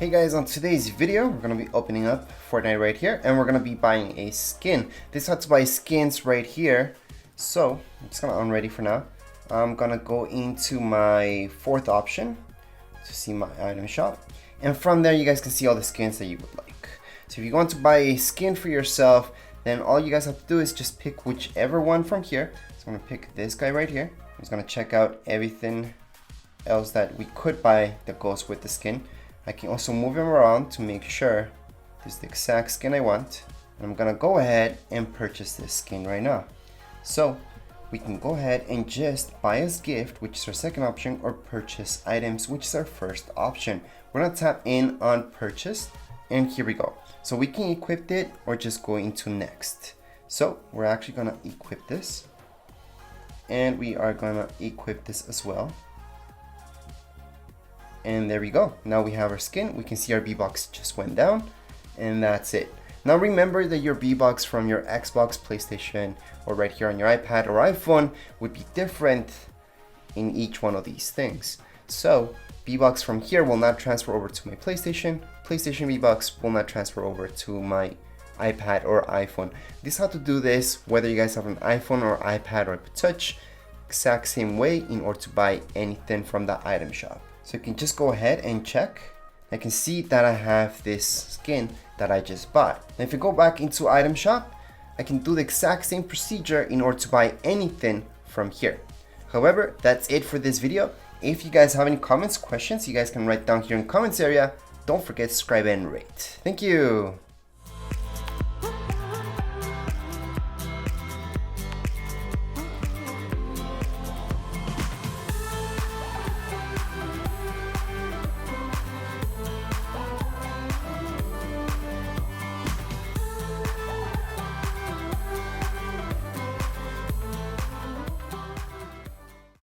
Hey guys, on today's video, we're going to be opening up Fortnite right here, and we're going to be buying a skin. This is how to buy skins right here. So, I'm just going to unready for now. I'm going to go into my fourth option to see my item shop. And from there, you guys can see all the skins that you would like. So if you want to buy a skin for yourself, then all you guys have to do is just pick whichever one from here. So I'm going to pick this guy right here. I'm just going to check out everything else that we could buy that goes with the skin. I can also move him around to make sure this is the exact skin I want. And I'm gonna go ahead and purchase this skin right now. So we can go ahead and just buy as gift, which is our second option, or purchase items, which is our first option. We're gonna tap in on purchase, and here we go. So we can equip it or just go into next. So we're actually gonna equip this, and we are gonna equip this as well. And there we go. Now we have our skin. We can see our V-Bucks just went down, and that's it. Now remember that your V-Bucks from your Xbox, PlayStation, or right here on your iPad or iPhone would be different in each one of these things. So V-Bucks from here will not transfer over to my PlayStation. PlayStation V-Bucks will not transfer over to my iPad or iPhone. This is how to do this, whether you guys have an iPhone or iPad or iPad Touch, exact same way in order to buy anything from the item shop. So you can just go ahead and check. I can see that I have this skin that I just bought. Now if you go back into item shop, I can do the exact same procedure in order to buy anything from here. However, that's it for this video. If you guys have any comments, questions, you guys can write down here in the comments area. Don't forget to subscribe and rate. Thank you.